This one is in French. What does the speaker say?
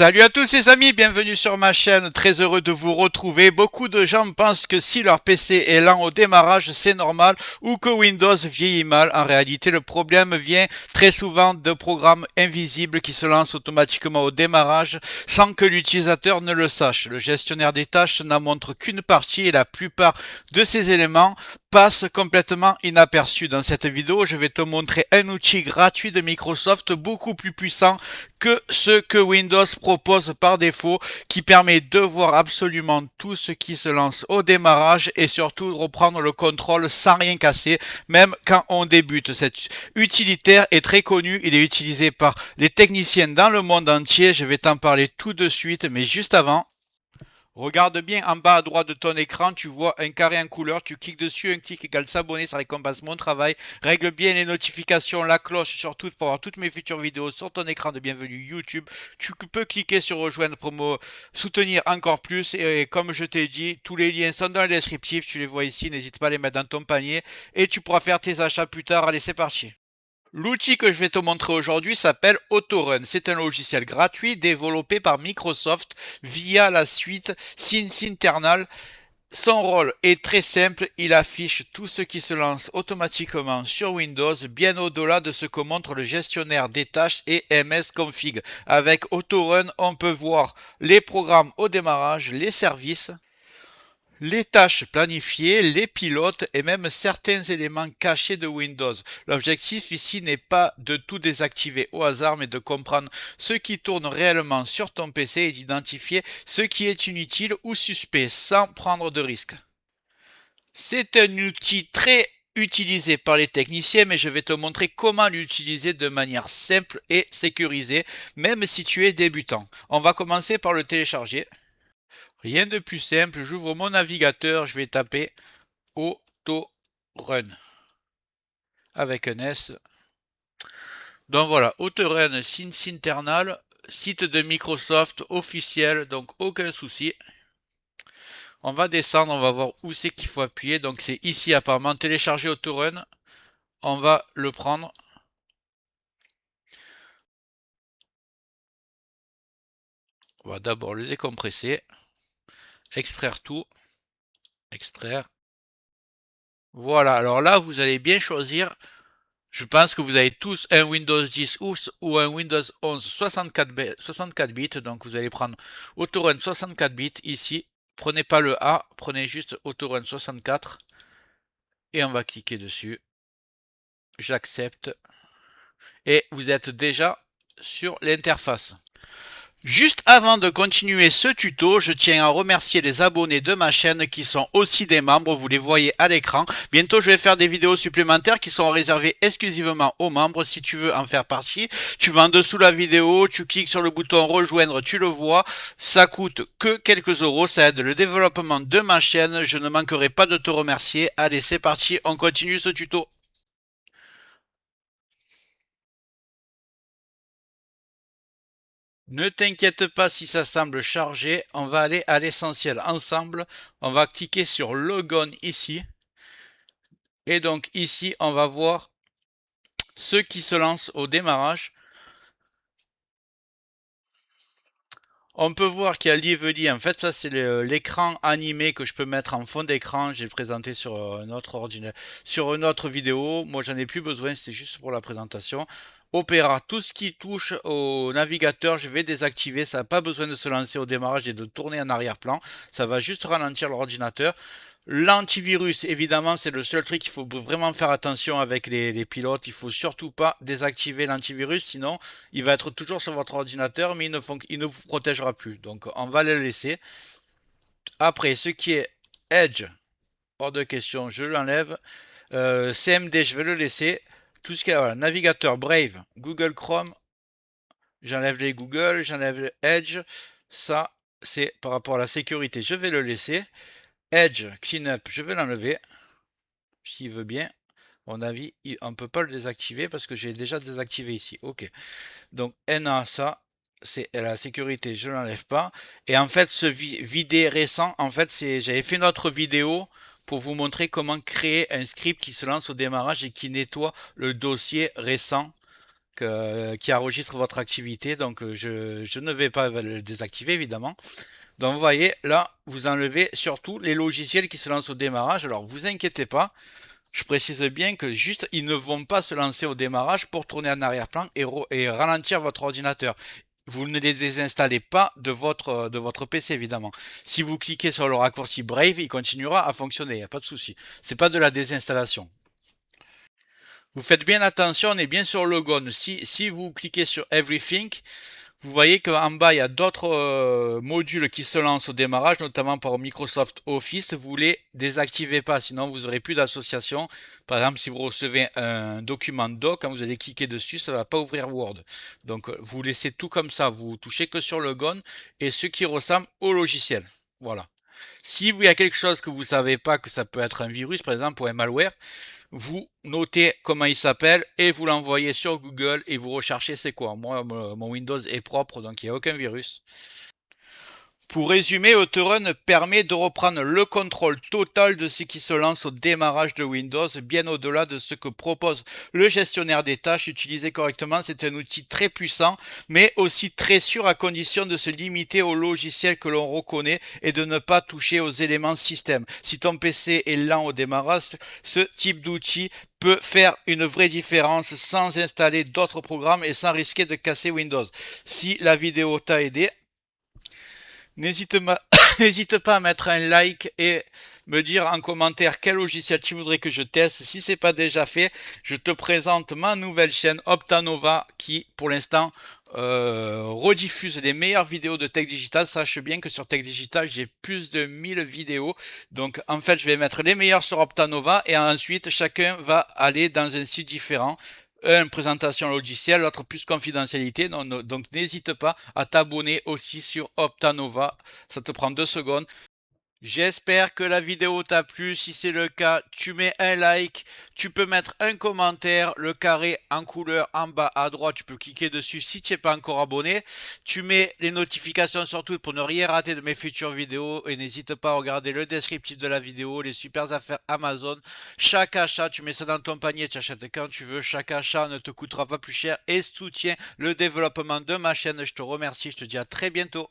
Salut à tous les amis, bienvenue sur ma chaîne, très heureux de vous retrouver. Beaucoup de gens pensent que si leur PC est lent au démarrage, c'est normal ou que Windows vieillit mal. En réalité, le problème vient très souvent de programmes invisibles qui se lancent automatiquement au démarrage sans que l'utilisateur ne le sache. Le gestionnaire des tâches n'en montre qu'une partie et la plupart de ces éléments passe complètement inaperçu. Dans cette vidéo, je vais te montrer un outil gratuit de Microsoft beaucoup plus puissant que ce que Windows propose par défaut, qui permet de voir absolument tout ce qui se lance au démarrage et surtout reprendre le contrôle sans rien casser, même quand on débute. Cet utilitaire est très connu, il est utilisé par les techniciens dans le monde entier. Je vais t'en parler tout de suite, mais juste avant, regarde bien en bas à droite de ton écran, tu vois un carré en couleur, tu cliques dessus, un clic égale s'abonner, ça récompense mon travail. Règle bien les notifications, la cloche surtout pour voir toutes mes futures vidéos sur ton écran de bienvenue YouTube. Tu peux cliquer sur rejoindre pour me soutenir encore plus et comme je t'ai dit, tous les liens sont dans le descriptif, tu les vois ici, n'hésite pas à les mettre dans ton panier et tu pourras faire tes achats plus tard. Allez, c'est parti. L'outil que je vais te montrer aujourd'hui s'appelle AutoRun. C'est un logiciel gratuit développé par Microsoft via la suite Sysinternal. Son rôle est très simple, il affiche tout ce qui se lance automatiquement sur Windows, bien au-delà de ce que montre le gestionnaire des tâches et MS-config. Avec AutoRun, on peut voir les programmes au démarrage, les services, les tâches planifiées, les pilotes et même certains éléments cachés de Windows. L'objectif ici n'est pas de tout désactiver au hasard, mais de comprendre ce qui tourne réellement sur ton PC et d'identifier ce qui est inutile ou suspect sans prendre de risques. C'est un outil très utilisé par les techniciens, mais je vais te montrer comment l'utiliser de manière simple et sécurisée, même si tu es débutant. On va commencer par le télécharger. Rien de plus simple, j'ouvre mon navigateur, je vais taper AutoRun avec un S. Donc voilà, AutoRun Sysinternal, site de Microsoft officiel, donc aucun souci. On va descendre, on va voir où c'est qu'il faut appuyer. Donc c'est ici apparemment télécharger AutoRun. On va le prendre. On va d'abord le décompresser. Extraire tout. Extraire. Voilà, alors là vous allez bien choisir. Je pense que vous avez tous un Windows 10 ou un Windows 11 64 bits. Donc vous allez prendre AutoRun 64 bits ici. Prenez pas le A, prenez juste AutoRun 64. Et on va cliquer dessus. J'accepte. Et vous êtes déjà sur l'interface. Juste avant de continuer ce tuto, je tiens à remercier les abonnés de ma chaîne qui sont aussi des membres, vous les voyez à l'écran. Bientôt je vais faire des vidéos supplémentaires qui sont réservées exclusivement aux membres. Si tu veux en faire partie, tu vas en dessous de la vidéo, tu cliques sur le bouton rejoindre, tu le vois. Ça coûte que quelques euros, ça aide le développement de ma chaîne. Je ne manquerai pas de te remercier. Allez, c'est parti, on continue ce tuto. Ne t'inquiète pas si ça semble chargé, on va aller à l'essentiel ensemble. On va cliquer sur Logon ici. Et donc ici, on va voir ceux qui se lancent au démarrage. On peut voir qu'il y a Lively. En fait, ça c'est l'écran animé que je peux mettre en fond d'écran. J'ai présenté sur notre ordinateur, sur une autre vidéo. Moi, j'en ai plus besoin, c'était juste pour la présentation. Opéra, tout ce qui touche au navigateur, je vais désactiver. Ça n'a pas besoin de se lancer au démarrage et de tourner en arrière-plan. Ça va juste ralentir l'ordinateur. L'antivirus, évidemment, c'est le seul truc qu'il faut vraiment faire attention avec les pilotes. Il faut surtout pas désactiver l'antivirus, sinon il va être toujours sur votre ordinateur, mais il ne vous protégera plus. Donc on va le laisser. Après, ce qui est Edge, hors de question, je l'enlève. CMD, je vais le laisser. Tout ce qui est voilà, navigateur Brave, Google Chrome, j'enlève les Google, j'enlève le Edge. Ça, c'est par rapport à la sécurité, je vais le laisser. Edge, Cleanup, je vais l'enlever. S'il veut bien. À mon avis, on ne peut pas le désactiver parce que j'ai déjà désactivé ici. Ok. Donc NA, ça, c'est la sécurité, je ne l'enlève pas. Et en fait, ce vidé récent, en fait, j'avais fait une autre vidéo pour vous montrer comment créer un script qui se lance au démarrage et qui nettoie le dossier récent. qui enregistre votre activité. Donc je ne vais pas le désactiver évidemment. Donc vous voyez, là, vous enlevez surtout les logiciels qui se lancent au démarrage. Alors vous inquiétez pas, je précise bien que juste, ils ne vont pas se lancer au démarrage pour tourner en arrière-plan et ralentir votre ordinateur. Vous ne les désinstallez pas de votre PC évidemment. Si vous cliquez sur le raccourci Brave, il continuera à fonctionner, il n'y a pas de souci. C'est pas de la désinstallation. Vous faites bien attention, on est bien sur Logon. Si vous cliquez sur Everything, vous voyez qu'en bas, il y a d'autres modules qui se lancent au démarrage, notamment par Microsoft Office. Vous les désactivez pas, sinon vous n'aurez plus d'association. Par exemple, si vous recevez un document doc, quand vous allez cliquer dessus, ça ne va pas ouvrir Word. Donc, vous laissez tout comme ça. Vous touchez que sur le Gone et ce qui ressemble au logiciel. Voilà. Si il y a quelque chose que vous ne savez pas, que ça peut être un virus, par exemple, ou un malware, vous notez comment il s'appelle et vous l'envoyez sur Google et vous recherchez c'est quoi. Moi, mon Windows est propre, donc il n'y a aucun virus. Pour résumer, Autorun permet de reprendre le contrôle total de ce qui se lance au démarrage de Windows, bien au-delà de ce que propose le gestionnaire des tâches. Utilisé correctement, c'est un outil très puissant, mais aussi très sûr à condition de se limiter aux logiciels que l'on reconnaît et de ne pas toucher aux éléments système. Si ton PC est lent au démarrage, ce type d'outil peut faire une vraie différence sans installer d'autres programmes et sans risquer de casser Windows. Si la vidéo t'a aidé, n'hésite pas à mettre un like et me dire en commentaire quel logiciel tu voudrais que je teste. Si c'est pas déjà fait, je te présente ma nouvelle chaîne Optanova qui, pour l'instant, rediffuse les meilleures vidéos de Tech Digital. Sache bien que sur Tech Digital, j'ai plus de 1000 vidéos. Donc, en fait, je vais mettre les meilleures sur Optanova et ensuite, chacun va aller dans un site différent. Un, présentation logicielle, l'autre plus confidentialité. Donc n'hésite pas à t'abonner aussi sur Optanova. Ça te prend 2 secondes. J'espère que la vidéo t'a plu. Si c'est le cas, tu mets un like, tu peux mettre un commentaire, le carré en couleur en bas à droite, tu peux cliquer dessus si tu n'es pas encore abonné. Tu mets les notifications sur tout pour ne rien rater de mes futures vidéos et n'hésite pas à regarder le descriptif de la vidéo, les super affaires Amazon. Chaque achat, tu mets ça dans ton panier, tu achètes quand tu veux. Chaque achat ne te coûtera pas plus cher et soutient le développement de ma chaîne. Je te remercie, je te dis à très bientôt.